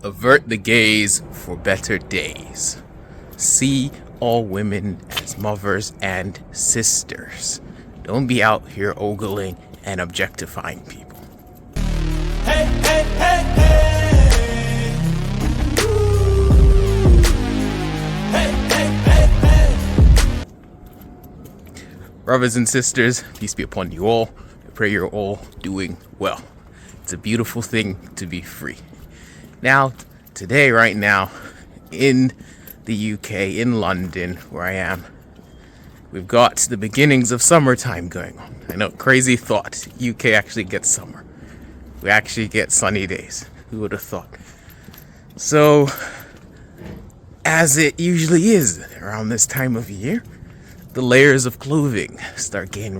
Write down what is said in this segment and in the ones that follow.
Avert the gaze for better days. See all women as mothers and sisters. Don't be out here ogling and objectifying people. Hey, hey, hey, hey. Ooh. Hey, hey, hey, hey. Brothers and sisters, peace be upon you all. I pray you're all doing well. It's a beautiful thing to be free. Now, today, right now, in the UK, in London, where I am, we've got the beginnings of summertime going on. I know, crazy thought. UK actually gets summer. We actually get sunny days. Who would have thought? So, as it usually is around this time of year, the layers of clothing start getting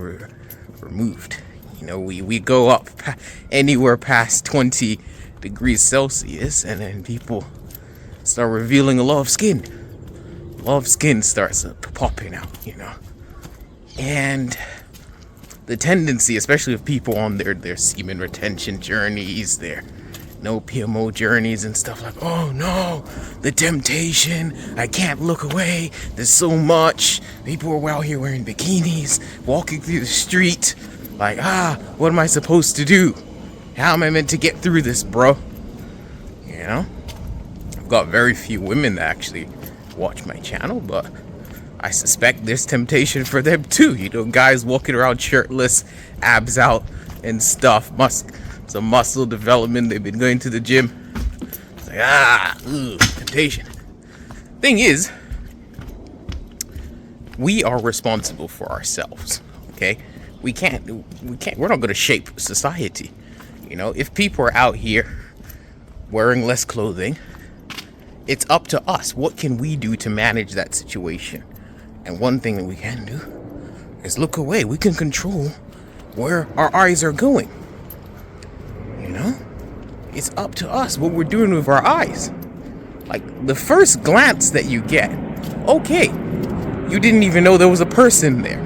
removed. You know, we go up anywhere past 20 degrees Celsius, and then people start revealing a lot of skin. A lot of skin starts popping out, you know. And the tendency, especially of people on their semen retention journeys, their no PMO journeys and stuff like, oh no, the temptation, I can't look away, there's so much. People are out here wearing bikinis, walking through the street, like, what am I supposed to do? How am I meant to get through this, bro? You know? I've got very few women that actually watch my channel, but I suspect there's temptation for them too. You know, guys walking around shirtless, abs out and stuff. Some muscle development. They've been going to the gym. It's like, temptation. Thing is, we are responsible for ourselves, okay? We're not going to shape society. You know, if people are out here wearing less clothing, it's up to us. What can we do to manage that situation? And one thing that we can do is look away. We can control where our eyes are going. You know, it's up to us what we're doing with our eyes. Like the first glance that you get, okay, you didn't even know there was a person there,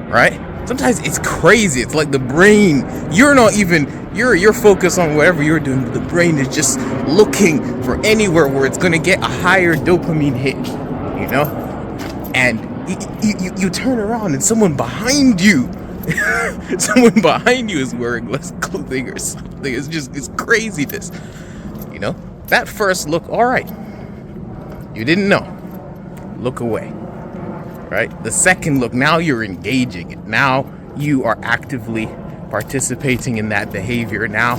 right? Sometimes it's crazy. It's like the brain, you're focused on whatever you're doing, but the brain is just looking for anywhere where it's going to get a higher dopamine hit, you know? And you turn around and someone behind you is wearing less clothing or something. It's craziness, you know? That first look, all right, you didn't know. Look away. Right? The second look, now you're engaging it. Now you are actively participating in that behavior. Now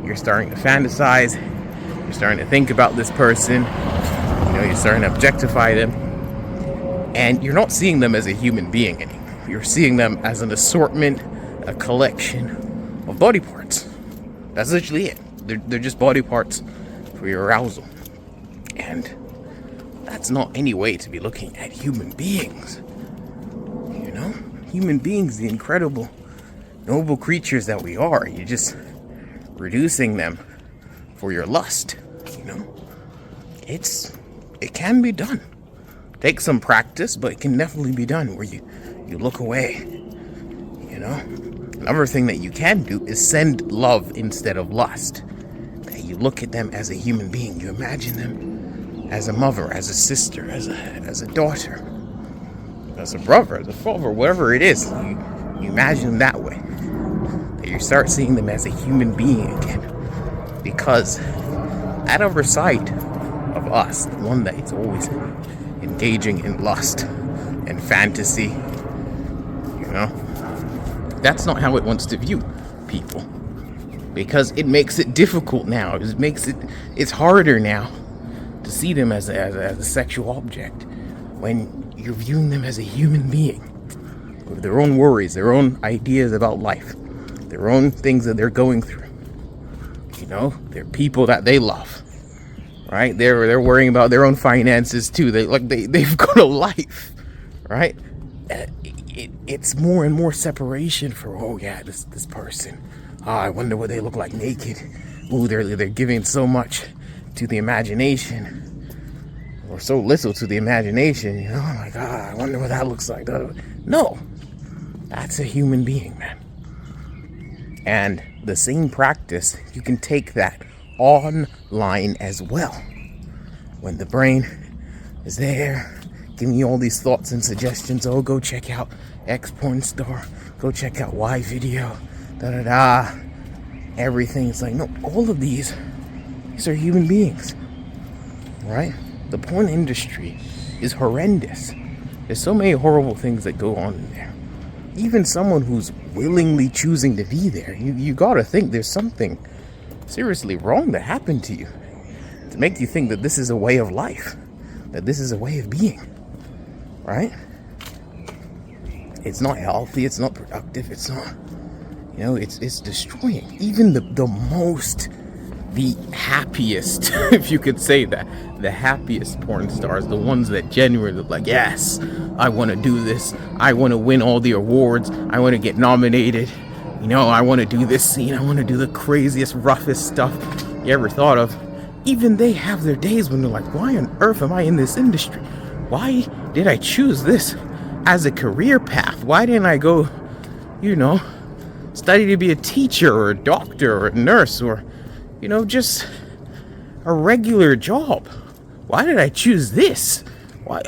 you're starting to fantasize. You're starting to think about this person. You know, you're starting to objectify them. And you're not seeing them as a human being anymore. You're seeing them as an assortment, a collection of body parts. That's literally it. They're just body parts for your arousal. And that's not any way to be looking at human beings. You know? Human beings, the incredible, noble creatures that we are. You're just reducing them for your lust. You know? It can be done. Take some practice, but it can definitely be done where you look away. You know? Another thing that you can do is send love instead of lust. That you look at them as a human being. You imagine them as a mother, as a sister, as a daughter, as a brother, as a father, whatever it is, you imagine them that way. That you start seeing them as a human being again. Because that other side of us, the one that is always engaging in lust and fantasy, you know, that's not how it wants to view people. Because it makes it difficult now. It's harder now to see them as a sexual object when you're viewing them as a human being with their own worries, their own ideas about life, their own things that they're going through. You know, they're people that they love, right? They're worrying about their own finances too. They've got a life, right? It's more and more separation for this person. I wonder what they look like naked. Ooh, they're giving so much to the imagination, or so little to the imagination, you know. Oh my God, I wonder what that looks like. No, that's a human being, man. And the same practice, you can take that online as well. When the brain is there, giving you all these thoughts and suggestions. Oh, go check out X porn star. Go check out Y video. Da-da-da. Everything is like, no, all of these are human beings, right? The porn industry is horrendous. There's so many horrible things that go on in there. Even someone who's willingly choosing to be there, you gotta think there's something seriously wrong that happened to you to make you think that this is a way of life, that this is a way of being, right? It's not healthy, it's not productive, it's not, it's destroying. Even the happiest, if you could say that, the happiest porn stars, the ones that genuinely like, yes, I want to do this, I want to win all the awards, I want to get nominated, I want to do this scene, I want to do the craziest, roughest stuff you ever thought of. Even they have their days when they're like, why on earth am I in this industry? Why did I choose this as a career path? Why didn't I go, study to be a teacher or a doctor or a nurse or, just a regular job? Why did I choose this? Why,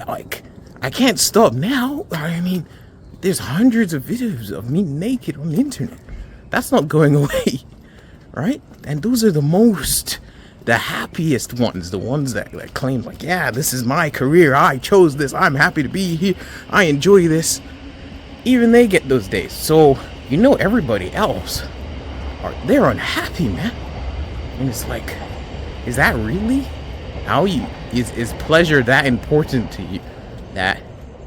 I can't stop now. I mean, there's hundreds of videos of me naked on the internet. That's not going away, right? And those are the happiest ones, the ones that claim like, yeah, this is my career, I chose this, I'm happy to be here, I enjoy this. Even they get those days. So, everybody else, they're unhappy, man. And it's like, is that really how is pleasure that important to you that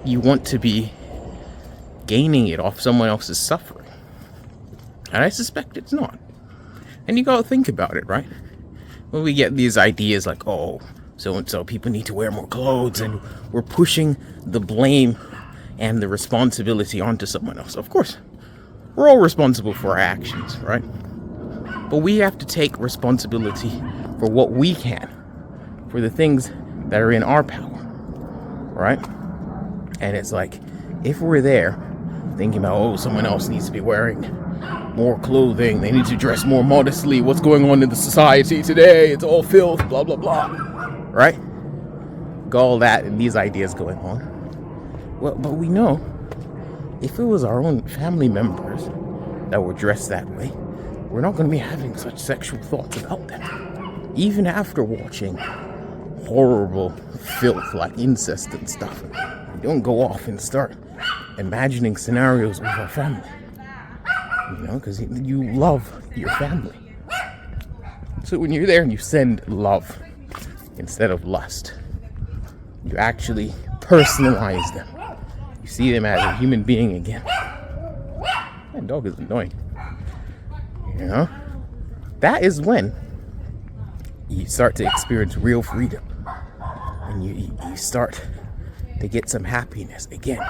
you want to be gaining it off someone else's suffering? And I suspect it's not. And you gotta think about it, right? When we get these ideas like, oh, so people need to wear more clothes, and we're pushing the blame and the responsibility onto someone else. Of course, we're all responsible for our actions, right? But we have to take responsibility for what we can, for the things that are in our power, right? And it's like, if we're there thinking about, oh, someone else needs to be wearing more clothing, they need to dress more modestly, what's going on in the society today, it's all filth, blah, blah, blah, right? Got all that and these ideas going on. Well, but we know, if it was our own family members that were dressed that way, we're not going to be having such sexual thoughts about them. Even after watching horrible filth like incest and stuff, we don't go off and start imagining scenarios with our family. Because you love your family. So when you're there and you send love instead of lust, you actually personalize them. You see them as a human being again. That dog is annoying. That is when you start to experience real freedom. And you start to get some happiness again.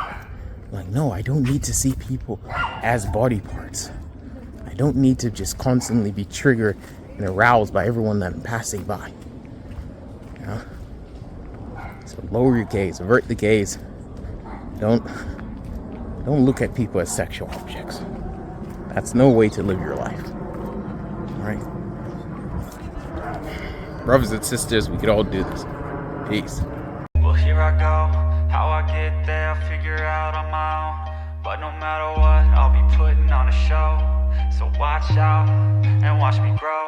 Like, no, I don't need to see people as body parts. I don't need to just constantly be triggered and aroused by everyone that I'm passing by. So lower your gaze, avert the gaze. Don't look at people as sexual objects. That's no way to live your life. Alright? Brothers and sisters, we could all do this. Peace. Well, here I go. How I get there, I'll figure out on my own. But no matter what, I'll be putting on a show. So watch out and watch me grow.